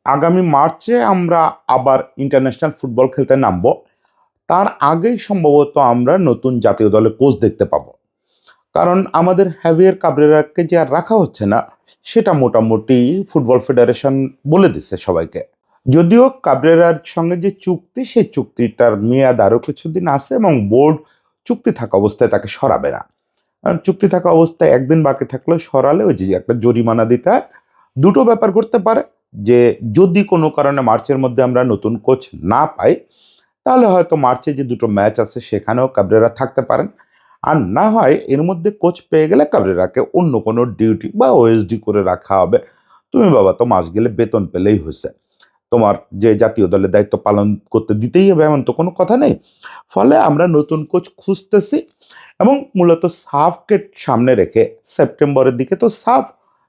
আগামী মার্চে আমরা আবার ইন্টারন্যাশনাল ফুটবল খেলতে নামবো। তার আগেই সম্ভবত আমরা নতুন জাতীয় দলে কোচ দেখতে পাবো। কারণ আমাদের হ্যাভিয়ার কাবরেরাকে যে আর রাখা হচ্ছে না, সেটা মোটামুটি ফুটবল ফেডারেশন বলে দিচ্ছে সবাইকে। যদিও কাবরেরার সঙ্গে যে চুক্তি, সেই চুক্তিটার মেয়াদ আরও কিছুদিন আছে এবং বোর্ড চুক্তি থাকা অবস্থায় তাকে সরাবে না। কারণ চুক্তি থাকা অবস্থায় একদিন বাকি থাকলেও সরালে ওই যে একটা জরিমানা দিতে হয়। দুটো ব্যাপার করতে পারে, যে যদি কোনো কারণে মার্চের মধ্যে আমরা নতুন কোচ না পাই, তাহলে হয়তো মার্চে যে দুটো ম্যাচ আছে সেখানেও কাবরেরা থাকতে পারেন। আর না হয় এর মধ্যে কোচ পেয়ে গেলে কাবরেরাকে অন্য কোনো ডিউটি বা ওএসডি করে রাখা হবে। তুমি বাবা তো মাস গেলে বেতন পেলেই হয়েছে, তোমার যে জাতীয় দলের দায়িত্ব পালন করতে দিতেই হবে এমন তো কোনো কথা নেই। ফলে আমরা নতুন কোচ খুঁজতেছি এবং মূলত সাফকে সামনে রেখে সেপ্টেম্বরের দিকে তো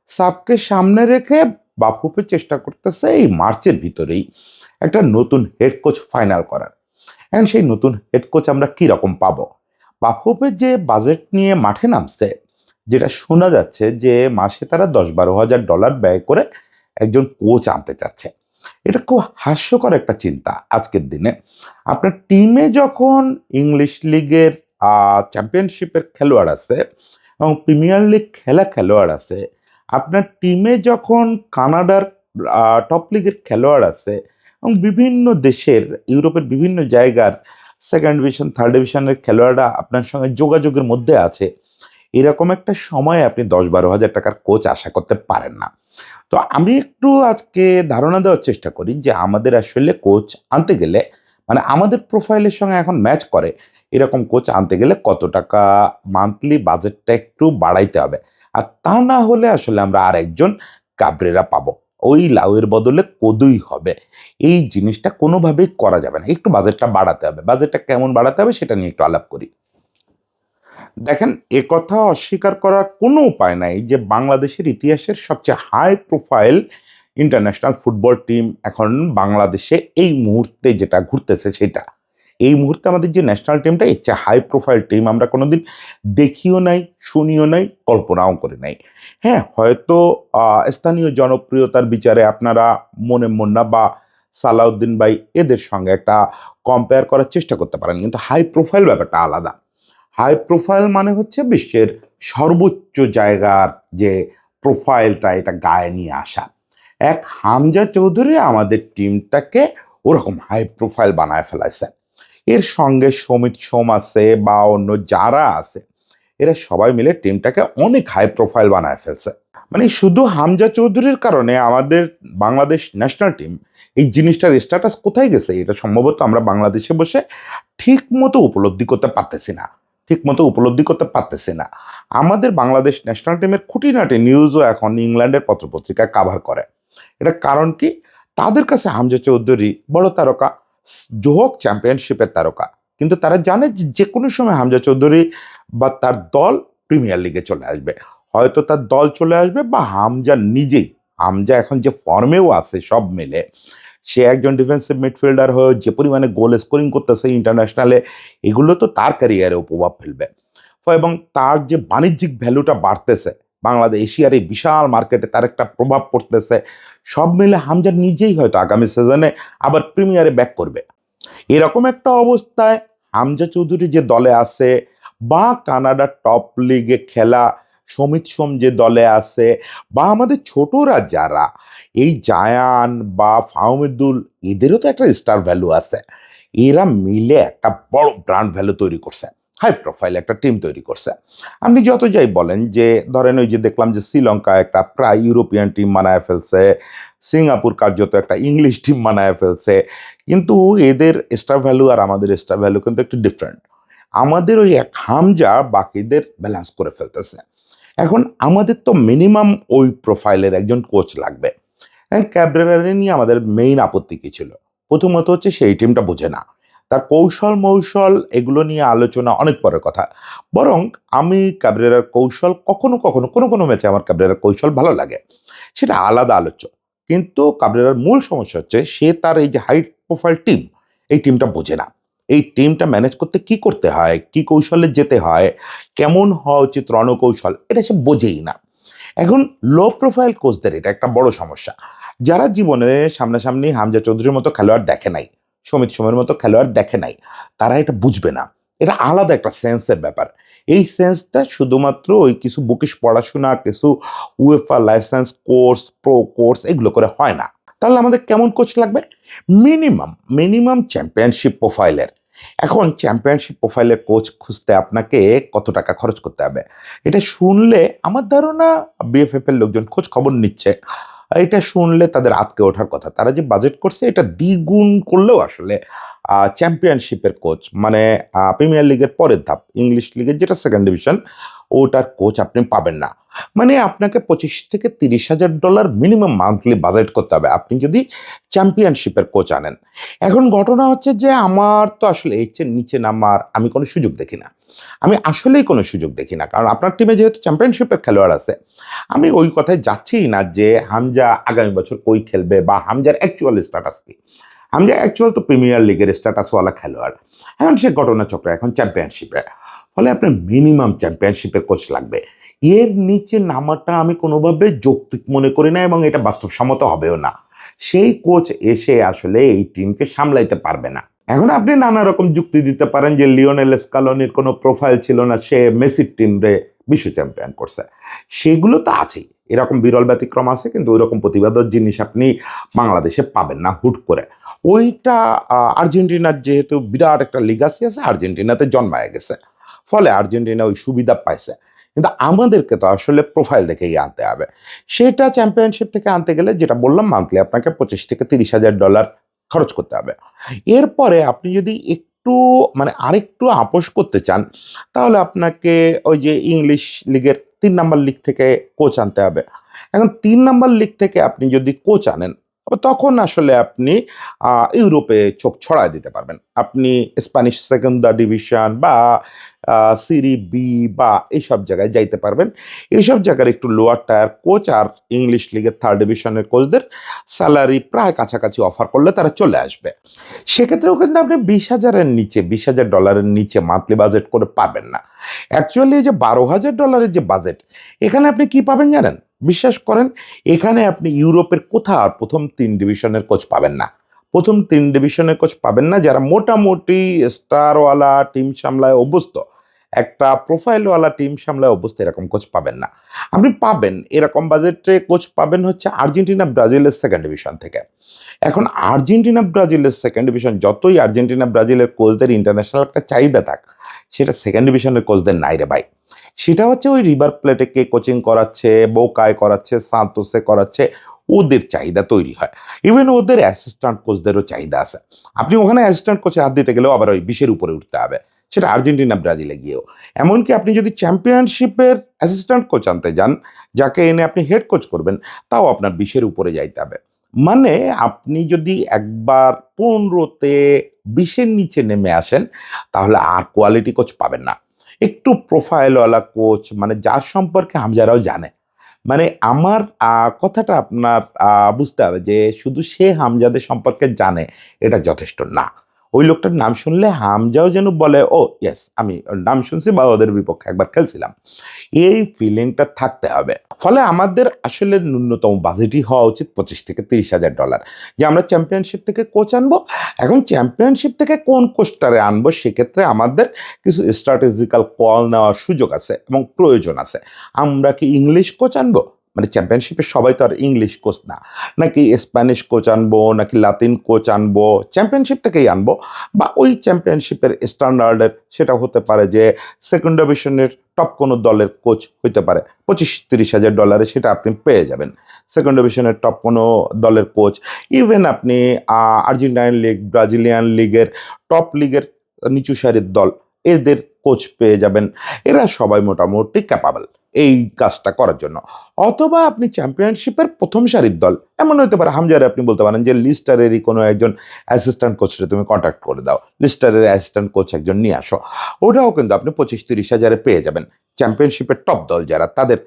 সাফকে সামনে রেখে বাফুফে চেষ্টা করতেছে এই মার্চের ভিতরেই একটা নতুন হেড কোচ ফাইনাল করার। এখন সেই নতুন হেড কোচ আমরা কি রকম পাবো? বাফুফে যে বাজেট নিয়ে মাঠে নামছে, যেটা শোনা যাচ্ছে যে মাসে তারা 10-12 হাজার ডলার ব্যয় করে একজন কোচ আনতে চাচ্ছে। এটা খুব হাস্যকর একটা চিন্তা আজকের দিনে। আপনার টিমে যখন ইংলিশ লিগের চ্যাম্পিয়নশিপের খেলোয়াড় আছে এবং প্রিমিয়ার লিগ খেলা খেলোয়াড় আছে, আপনার টিমে যখন কানাডার টপ লিগের খেলোয়াড় আছে এবং বিভিন্ন দেশের, ইউরোপের বিভিন্ন জায়গার সেকেন্ড ডিভিশন থার্ড ডিভিশনের খেলোয়াড়রা আপনার সঙ্গে যোগাযোগের মধ্যে আছে, এরকম একটা সময় আপনি 10-12 হাজার টাকার কোচ আশা করতে পারেন না। তো আমি একটু আজকে ধারণা দেওয়ার চেষ্টা করি যে আমাদের আসলে কোচ আনতে গেলে, মানে আমাদের প্রোফাইলের সঙ্গে এখন ম্যাচ করে এরকম কোচ আনতে গেলে কত টাকা মান্থলি বাজেটটা একটু বাড়াইতে হবে। আর তা না হলে আসলে আমরা আর একজন কাবরেরা পাবো, ওই লাউয়ের বদলে কদুই হবে। এই জিনিসটা কোনোভাবেই করা যাবে না, একটু বাজেটটা বাড়াতে হবে। বাজেটটা কেমন বাড়াতে হবে সেটা নিয়ে একটু আলাপ করি। দেখেন, একথা অস্বীকার করার কোনো উপায় নাই যে বাংলাদেশের ইতিহাসের সবচেয়ে high profile international football team এখন বাংলাদেশে এই মুহূর্তে যেটা ঘুরতেছে সেটা। এই মুহূর্তে আমাদের যে ন্যাশনাল টিমটা, এর চেয়ে হাই প্রোফাইল টিম আমরা কোনোদিন দেখিও নাই, শুনিও নাই, কল্পনাও করি নাই। হ্যাঁ, হয়তো স্থানীয় জনপ্রিয়তার বিচারে আপনারা মনে মুন্না বা সালাউদ্দিন ভাই এদের সঙ্গে একটা কম্পেয়ার করার চেষ্টা করতে পারেন, কিন্তু হাই প্রোফাইল ব্যাপারটা আলাদা। হাই প্রোফাইল মানে হচ্ছে বিশ্বের সর্বোচ্চ জায়গার যে প্রোফাইলটা, এটা গায়ে নিয়ে আসা। এক হামজা চৌধুরী আমাদের টিমটাকে ওরকম হাই প্রোফাইল বানায় ফেলাইছে। এর সঙ্গে সমিত সোম আছে বা অন্য যারা আছে, এরা সবাই মিলে টিমটাকে অনেক হাই প্রোফাইল বানায় ফেলছে। মানে শুধু হামজা চৌধুরীর কারণে আমাদের বাংলাদেশ ন্যাশনাল টিম এই জিনিসটার স্ট্যাটাস কোথায় গেছে, এটা সম্ভবত আমরা বাংলাদেশে বসে ঠিক মতো উপলব্ধি করতে পারতেছি না। আমাদের বাংলাদেশ ন্যাশনাল টিমের খুঁটিনাটি নিউজও এখন ইংল্যান্ডের পত্রপত্রিকায় কাভার করে। এটা কারণ কি? তাদের কাছে হামজা চৌধুরী বড় তারকা, জোহক চ্যাম্পিয়নশিপের তারকা, কিন্তু তারা জানে যে যে কোনো সময় হামজা চৌধুরী বা তার দল প্রিমিয়ার লিগে চলে আসবে। হয়তো তার দল চলে আসবে বা হামজা নিজেই, হামজা এখন যে ফর্মেও আছে সব মিলে, সে একজন ডিফেন্সিভ মিডফিল্ডার হয়ে যে পরিমাণে গোল স্কোরিং করতেছে ইন্টারন্যাশনালে, এগুলো তো তার ক্যারিয়ারেও প্রভাব ফেলবে। এবং তার যে বাণিজ্যিক ভ্যালুটা বাড়তেছে, বাংলাদেশ এশিয়ার এই বিশাল মার্কেটে তার একটা প্রভাব পড়তেছে। সব মিলে হামজা নিজেই হয়তো আগামী সিজনে আবার প্রিমিয়ারে ব্যাক করবে। এরকম একটা অবস্থায় হামজা চৌধুরী যে দলে আছে, বা কানাডার টপ লিগে খেলা সমিত সোম যে দলে আছে, বা আমাদের ছোটরা যারা এই জায়ান বা ফাহমিদুল, এদেরও তো একটা স্টার ভ্যালু আছে। এরা মিলে একটা বড় ব্র্যান্ড ভ্যালু তৈরি করছে, হাই প্রোফাইল একটা টিম তৈরি করছে। আপনি যত যাই বলেন, যে ধরেন ওই যে দেখলাম যে শ্রীলঙ্কা একটা প্রায় ইউরোপিয়ান টিম বানায় ফেলছে, সিঙ্গাপুর কার্যত একটা ইংলিশ টিম বানায় ফেলছে, কিন্তু এদের স্টার ভ্যালু আর আমাদের স্টার ভ্যালু কিন্তু একটু ডিফারেন্ট। আমাদের ওই এক হামজা বাকিদের ব্যালেন্স করে ফেলতেছে। এখন আমাদের তো মিনিমাম ওই প্রোফাইলের একজন কোচ লাগবে। ক্যাব্রেরা নিয়ে আমাদের মেইন আপত্তি কী ছিল? প্রথমত হচ্ছে সেই টিমটা বোঝে না, তার কৌশল মৌশল এগুলো নিয়ে আলোচনা অনেক পরের কথা। বরং আমি ক্যাব্রেরার কৌশল কখনো কখনো কোনো কোনো ম্যাচে আমার ক্যাব্রেরার কৌশল ভালো লাগে, সেটা আলাদা আলোচ্য। কিন্তু ক্যাব্রেরার মূল সমস্যা হচ্ছে সে তার এই যে হাই প্রোফাইল টিম, এই টিমটা বোঝে না। এই টিমটা ম্যানেজ করতে কি করতে হয়, কি কৌশলে যেতে হয়, কেমন হওয়া উচিত রণকৌশল, এটা সে বোঝেই না। এখন লো প্রোফাইল কোচদের এটা একটা বড় সমস্যা। যারা জীবনে সামনাসামনি হামজা চৌধুরীর মতো খেলোয়াড় দেখে নাই, সমিত সোমের মতো খেলোয়াড় দেখে নাই, তারা এটা বুঝবে না। এটা আলাদা একটা সেন্সের ব্যাপার। এই সেন্সটা শুধুমাত্র ওই কিছু বুকিশ পড়াশোনা, কিছু UEFA licence course, pro course এগুলো করে হয় না। তাহলে আমাদের কেমন কোচ লাগবে? মিনিমাম মিনিমাম চ্যাম্পিয়নশিপ প্রোফাইলের। এখন চ্যাম্পিয়নশিপ প্রোফাইলের কোচ খুঁজতে আপনাকে কত টাকা খরচ করতে হবে? এটা শুনলে আমার ধারণা বিএফএফ এর লোকজন খোঁজ খবর নিচ্ছে। এটা শুনলে তাদের আঁতকে ওঠার কথা। তারা যে বাজেট করছে এটা দ্বিগুণ করলেও আসলে চ্যাম্পিয়নশিপের কোচ মানে প্রিমিয়ার লিগের পরের ধাপ, ইংলিশ লিগের যেটা সেকেন্ড ডিভিশন, ওটার কোচ আপনি পাবেন না। মানে আপনাকে 25 থেকে 30,000 ডলার মিনিমাম মান্থলি বাজেট করতে হবে আপনি যদি চ্যাম্পিয়নশিপের কোচ আনেন। এখন ঘটনা হচ্ছে যে আমার তো আসলে এর চেয়ে নিচে নামার আমি কোনো সুযোগ দেখি না। আমি আসলেই কোনো সুযোগ দেখি না, কারণ আপনার টিমে যেহেতু চ্যাম্পিয়নশিপের খেলোয়াড় আছে, আমি ওই কথায় যাচ্ছিই না যে হামজা আগামী বছর কই খেলবে বা হামজার অ্যাকচুয়াল স্ট্যাটাস কি। হামজা অ্যাকচুয়াল তো প্রিমিয়ার লিগের স্ট্যাটাসওয়ালা খেলোয়াড়, এখন সে ঘটনাচক্র এখন চ্যাম্পিয়নশিপে। ফলে আপনার মিনিমাম চ্যাম্পিয়নশিপের কোচ লাগবে। এর নিচে নামাটা আমি কোনোভাবে যৌক্তিক মনে করি না এবং এটা বাস্তবসম্মত হবেও না। সেই কোচ এসে আসলে এই টিমকে সামলাইতে পারবে না। এখন আপনি নানা রকম যুক্তি দিতে পারেন যে লিওনেল স্কালোনির কোনো প্রোফাইল ছিল না, সে মেসির টিমরে বিশ্ব চ্যাম্পিয়ন করছে। সেগুলো তো আছেই, এরকম বিরল ব্যতিক্রম আছে, কিন্তু ওই রকম প্রতিবাদক জিনিস আপনি বাংলাদেশে পাবেন না হুট করে। ওইটা আর্জেন্টিনার যেহেতু বিরাট একটা লিগাসি আছে, আর্জেন্টিনাতে জন্মায় গেছে, ফলে আর্জেন্টিনা ওই সুবিধা পাইছে। কিন্তু আমাদেরকে তো আসলে প্রোফাইল দেখেই আনতে হবে। সেটা চ্যাম্পিয়নশিপ থেকে আনতে গেলে যেটা বললাম মান্থলি আপনাকে 25 থেকে 30,000 ডলার খরচ করতে হবে। এরপরে আপনি যদি একটু মানে আরেকটু আপোস করতে চান, তাহলে আপনাকে ওই যে ইংলিশ লিগের 3 নাম্বার লিগ থেকে কোচ আনতে হবে। এখন 3 নাম্বার লিগ থেকে আপনি যদি কোচ আনেন, তখন আসলে আপনি ইউরোপে চোখ ছড়ায় দিতে পারবেন। আপনি স্প্যানিশ সেকেন্ডা ডিভিশন বা সিরি বি বা এইসব জায়গায় যাইতে পারবেন। এইসব জায়গার একটু লোয়ার টায়ার কোচ আর ইংলিশ লিগের থার্ড ডিভিশনের কোচদের স্যালারি প্রায় কাছাকাছি অফার করলে তারা চলে আসবে। সেক্ষেত্রেও কিন্তু আপনি 20,000-এর নিচে, 20,000 ডলারের নিচে মান্থলি বাজেট করে পাবেন না। অ্যাকচুয়ালি এই যে 12,000 ডলারের যে বাজেট, এখানে আপনি কি পাবেন জানেন? বিশ্বাস করেন, এখানে আপনি ইউরোপের কোথাও প্রথম 3 ডিভিশনের কোচ পাবেন না। প্রথম 3 ডিভিশনের কোচ পাবেন না যারা মোটামুটি স্টারওয়ালা টিম সামলায় অভ্যস্ত। একটা প্রোফাইলওয়ালা টিম সামলায় অভ্যস্ত এরকম কোচ পাবেন না। আপনি পাবেন এরকম বাজেটে কোচ পাবেন হচ্ছে আর্জেন্টিনা ব্রাজিলের সেকেন্ড ডিভিশন থেকে। এখন আর্জেন্টিনা ব্রাজিলের সেকেন্ড ডিভিশন, যতই আর্জেন্টিনা ব্রাজিলের কোচদের ইন্টারন্যাশনাল একটা চাহিদা থাক, সেটা সেকেন্ড ডিভিশনের কোচদের নাই রে ভাই। সেটা হচ্ছে ওই রিভার প্লেটে কে কোচিং করাচ্ছে, বোকায় করাচ্ছে, সান্তোসে করাচ্ছে, ওদের চাহিদা তৈরি হয়। ইভেন ওদের অ্যাসিস্ট্যান্ট কোচদেরও চাহিদা আছে। আপনি ওখানে অ্যাসিস্ট্যান্ট কোচে হাত দিতে গেলেও আবার ওই 20-এর উপরে উঠতে হবে, সেটা আর্জেন্টিনা ব্রাজিলে গিয়েও। এমনকি আপনি যদি চ্যাম্পিয়নশিপের অ্যাসিস্ট্যান্ট কোচ আনতে যান, যাকে এনে আপনি হেড কোচ করবেন, তাও আপনার 20-এর উপরে যাইতে হবে। মানে আপনি যদি একবার 15-তে 20-এর নিচে নেমে আসেন, তাহলে আর কোয়ালিটি কোচ পাবেন না। একটু প্রোফাইলওয়ালা কোচ মানে যার সম্পর্কে হামজারাও জানে। মানে আমার কথাটা আপনার বুঝতে হবে যে শুধু সে হামজাদের সম্পর্কে জানে এটা যথেষ্ট না। ওই লোকটার নাম শুনলে হামজাও যেন বলে, ও ইয়েস আমি ওর নাম শুনছি বা ওদের বিপক্ষে একবার খেলছিলাম। এই ফিলিংটা থাকতে হবে। ফলে আমাদের আসলে ন্যূনতম বাজেটই হওয়া উচিত 25 থেকে 30,000 ডলার, যে আমরা চ্যাম্পিয়নশিপ থেকে কোচ আনবো। এখন চ্যাম্পিয়নশিপ থেকে কোন কোচটারে আনবো, সেক্ষেত্রে আমাদের কিছু স্ট্র্যাটেজিক্যাল কল নেওয়ার সুযোগ আছে এবং প্রয়োজন আছে। আমরা কি ইংলিশ কোচ আনবো? মানে চ্যাম্পিয়নশিপের সবাই তো আর ইংলিশ কোচ না। নাকি স্প্যানিশ কোচ আনবো, নাকি লাতিন কোচ আনবো, চ্যাম্পিয়নশিপ থেকেই আনবো। বা ওই চ্যাম্পিয়নশিপের স্ট্যান্ডার্ডের সেটা হতে পারে যে সেকেন্ড ডিভিশনের টপ কোনো দলের কোচ হইতে পারে, 25-30,000 ডলারে সেটা আপনি পেয়ে যাবেন। সেকেন্ড ডিভিশনের টপ কোনো দলের কোচ, ইভেন আপনি আর্জেন্টাইন লিগ, ব্রাজিলিয়ান লিগের টপ লিগের নিচু সারির দল, এদের কোচ পেয়ে যাবেন। এরা সবাই মোটামুটি ক্যাপাবল এই কাজটা করার জন্য। অথবা আপনি চ্যাম্পিয়নশিপের প্রথম সারির দল, এমন হতে পারে হামজারে আপনি বলতে পারেন যে লিস্টারেরই কোনো একজন অ্যাসিস্ট্যান্ট কোচরে তুমি কন্ট্যাক্ট করে দাও, লিস্টারের অ্যাসিস্ট্যান্ট কোচ একজন নিয়ে আসো। ওটাও কিন্তু আপনি 25-30,000-এ পেয়ে যাবেন চ্যাম্পিয়নশিপের টপ দল যারা, তাদের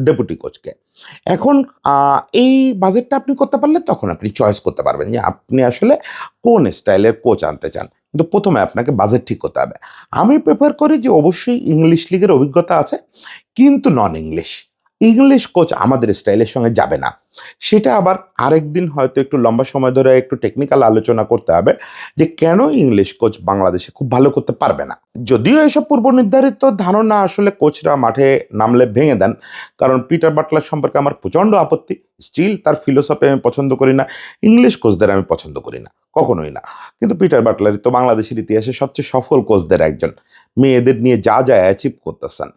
ডেপুটি কোচকে। এখন এই বাজেটটা আপনি করতে পারলে তখন আপনি চয়েস করতে পারবেন যে আপনি আসলে কোন স্টাইলের কোচ আনতে চান। কিন্তু প্রথমে আপনাকে বাজেট ঠিক করতে হবে। আমি প্রেফার করি যে অবশ্যই ইংলিশ লিগের অভিজ্ঞতা আছে, কিন্তু নন ইংলিশ। ইংলিশ কোচ আমাদের স্টাইলের সঙ্গে যাবে না। সেটা আবার আরেকদিন হয়তো একটু লম্বা সময় ধরে একটু টেকনিক্যাল আলোচনা করতে হবে যে কেন ইংলিশ কোচ বাংলাদেশে খুব ভালো করতে পারবে না। যদিও এসব পূর্ব নির্ধারিত ধারণা আসলে কোচরা মাঠে নামলে ভেঙে দেন, কারণ পিটার বাটলার সম্পর্কে আমার প্রচণ্ড আপত্তি। স্টিল তার ফিলোসফি আমি পছন্দ করি না, ইংলিশ কোচদের আমি পছন্দ করি না, কখনোই না। কিন্তু পিটার বাটলারই তো বাংলাদেশের ইতিহাসে সবচেয়ে সফল কোচদের একজন, মেয়েদের নিয়ে যা যা অ্যাচিভ করতেছেন।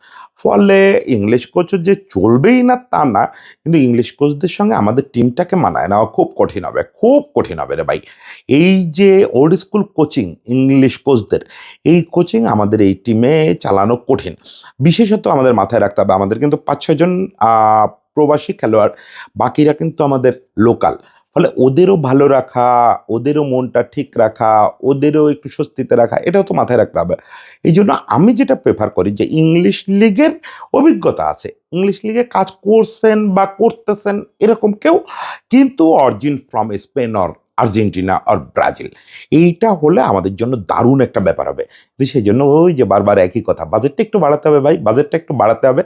ফলে ইংলিশ কোচও যে চলবেই না তা না, কিন্তু ইংলিশ কোচদের সঙ্গে আমাদের টিমটাকে মানায় নেওয়া খুব কঠিন হবে, খুব কঠিন হবে রে ভাই। এই যে ওল্ড স্কুল কোচিং ইংলিশ কোচদের, এই কোচিং আমাদের এই টিমে চালানো কঠিন। বিশেষত আমাদের মাথায় রাখতে হবে আমাদের কিন্তু ৫-৬ জন প্রবাসী খেলোয়াড়, বাকিরা কিন্তু আমাদের লোকাল। ফলে ওদেরও ভালো রাখা, ওদেরও মনটা ঠিক রাখা, ওদেরও একটু স্বস্তিতে রাখা, এটাও তো মাথায় রাখতে হবে। এই জন্য আমি যেটা প্রেফার করি যে ইংলিশ লিগের অভিজ্ঞতা আছে, ইংলিশ লিগে কাজ করছেন বা করতেছেন এরকম কেউ, কিন্তু origin from Spain or Argentina or Brazil, এইটা হলে আমাদের জন্য দারুণ একটা ব্যাপার হবে। তো সেই জন্য ওই যে বারবার একই কথা, বাজেটটা একটু বাড়াতে হবে ভাই, বাজেটটা একটু বাড়াতে হবে।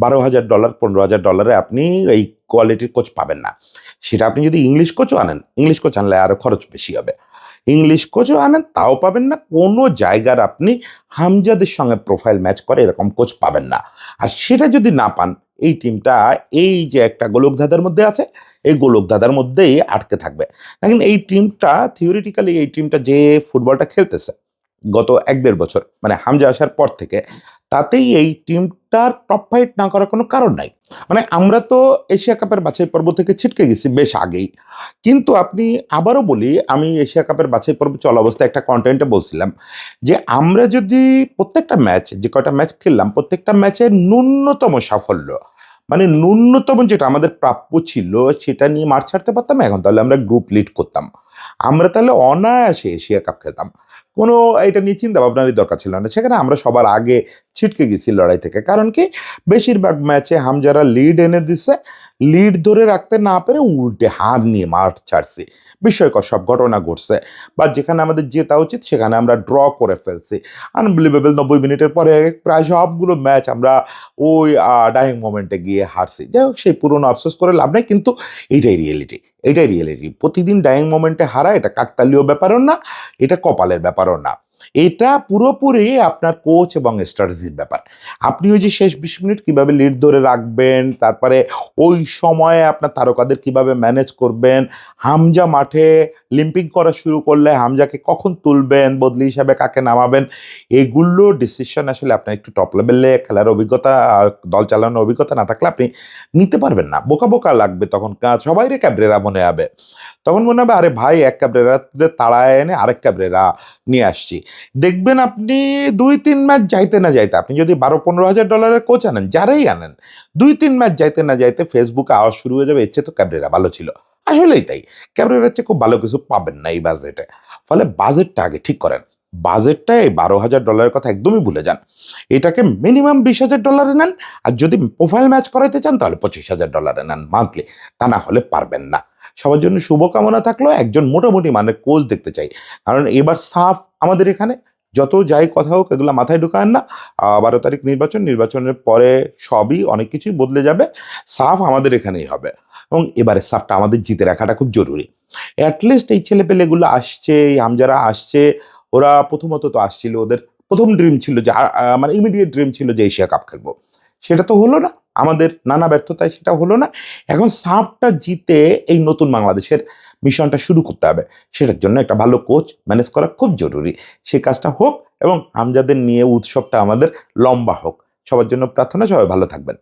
$12,000 $15,000 আপনি এই কোয়ালিটির কোচ পাবেন না। সেটা আপনি যদি ইংলিশ কোচও আনেন, ইংলিশ কোচ আনলে আরও খরচ বেশি হবে। ইংলিশ কোচও আনেন তাও পাবেন না, কোনো জায়গার আপনি হামজাদের সঙ্গে প্রোফাইল ম্যাচ করে এরকম কোচ পাবেন না। আর সেটা যদি না পান, এই টিমটা এই যে একটা গোলকধাঁধার মধ্যে আছে, এই গোলকধাঁধার মধ্যেই আটকে থাকবে। দেখেন এই টিমটা থিওরিটিক্যালি, এই টিমটা যে ফুটবলটা খেলতেছে গত ১-১.৫ বছর, মানে হামজা আসার পর থেকে, তাতেই এই টিমটার টপ ফাইট না করার কোনো কারণ নাই। মানে আমরা তো এশিয়া কাপের বাছাই পর্ব থেকে ছিটকে গেছি বেশ আগেই। কিন্তু আপনি, আবারও বলি, আমি এশিয়া কাপের বাছাই পর্ব চলা অবস্থায় একটা কন্টেন্টে বলছিলাম যে আমরা যদি প্রত্যেকটা ম্যাচ, যে কয়টা ম্যাচ খেললাম, প্রত্যেকটা ম্যাচে ন্যূনতম সাফল্য, মানে ন্যূনতম যেটা আমাদের প্রাপ্য ছিল সেটা নিয়ে মাঠ ছাড়তে পারতাম, এখন তাহলে আমরা গ্রুপ লিড করতাম, আমরা তাহলে অনায়াসে এশিয়া কাপ খেলতাম। কোনো এটা নিয়ে চিন্তা ভাবনারই দরকার ছিল না। সেখানে আমরা সবার আগে ছিটকে গেছি লড়াই থেকে। কারণ কি, বেশিরভাগ ম্যাচে হামজারা লিড এনে দিছে, লিড ধরে রাখতে না পেরে উল্টে হার নিয়ে মাঠ ছাড়ছি, বিস্ময়কর সব ঘটনা ঘটছে। বা যেখানে আমাদের জেতা উচিত সেখানে আমরা ড্র করে ফেলছি। আনবিলিভেবল, ৯০ মিনিটের পরে প্রায় সবগুলো ম্যাচ আমরা ওই ডাইং মোমেন্টে গিয়ে হারছি। যাই হোক, সেই পুরনো আফসোস করে লাভ নেই, কিন্তু এইটাই রিয়েলিটি, এটাই রিয়েলিটি। প্রতিদিন ডাইং মোমেন্টে হারা এটা কাকতালীয় ব্যাপারও না, এটা কপালের ব্যাপারও না, এটা পুরোপুরি আপনার কোচ এবং স্ট্র্যাটেজির ব্যাপার। আপনি ওই যে শেষ ২০ মিনিট কীভাবে লিড ধরে রাখবেন, তারপরে ওই সময়ে আপনার তারকাদের কিভাবে ম্যানেজ করবেন, হামজা মাঠে লিম্পিং করা শুরু করলে হামজাকে কখন তুলবেন, বদলি হিসাবে কাকে নামাবেন, এগুলো ডিসিশন আসলে আপনার একটু টপ লেভেলে খেলার অভিজ্ঞতা, দল চালানোর অভিজ্ঞতা না থাকলে আপনি নিতে পারবেন না। বোকা বোকা লাগবে তখন, সবাই রে ক্যাবরেরা মনে হবে। তখন মনে হবে আরে ভাই, এক ক্যাবরেরা তাড়ায় এনে আরেক ক্যাবরেরা নিয়ে আসছি। দেখবেন আপনি ২-৩ ম্যাচ যাইতে না যাইতে, আপনি যদি $১২,০০০-১৫,০০০ কোচ আনেন, যারাই আনেন, ২-৩ ম্যাচ যাইতে না যাইতে ফেসবুকে আওয়াজ শুরু হয়ে যাবে, এর চেয়ে তো ক্যাবরেরা ভালো ছিল। আসলেই তাই, ক্যাবরেরার চেয়ে খুব ভালো কিছু পাবেন না এই বাজেটে। ফলে বাজেটটা আগে ঠিক করেন। বাজেটটা এই $১২,০০০ কথা একদমই ভুলে যান। এটাকে মিনিমাম $২০,০০০ নেন, আর যদি প্রোফাইল ম্যাচ করাইতে চান তাহলে $২৫,০০০ নেন মান্থলি, তা না হলে পারবেন না। সবার জন্য শুভকামনা থাকলো, একজন মোটামুটি মানের কোচ দেখতে চাই। কারণ এবার সাফ আমাদের এখানে, যত যাই কথা হোক এগুলো মাথায় ঢুকান না। ১২ তারিখ নির্বাচন, নির্বাচনের পরে সবই অনেক কিছুই বদলে যাবে। সাফ আমাদের এখানেই হবে, এবং এবারে সাফটা আমাদের জিতে রাখাটা খুব জরুরি। অ্যাটলিস্ট এই ছেলেপেলেগুলো আসছে, এই আমজারা আসছে, ওরা প্রথমত তো আসছিল, ওদের প্রথম ড্রিম ছিল যে মানে ইমিডিয়েট ড্রিম ছিল যে এশিয়া কাপ খেলবো। সেটা তো হলো না, আমাদের নানা ব্যর্থতায় সেটা হলো না। এখন সাফটা জিতে এই নতুন বাংলাদেশের মিশনটা শুরু করতে হবে। সেটার জন্য একটা ভালো কোচ ম্যানেজ করা খুব জরুরি। সেই কাজটা হোক, এবং আমজাদের নিয়ে উৎসবটা আমাদের লম্বা হোক। সবার জন্য প্রার্থনা, সবাই ভালো থাকবেন।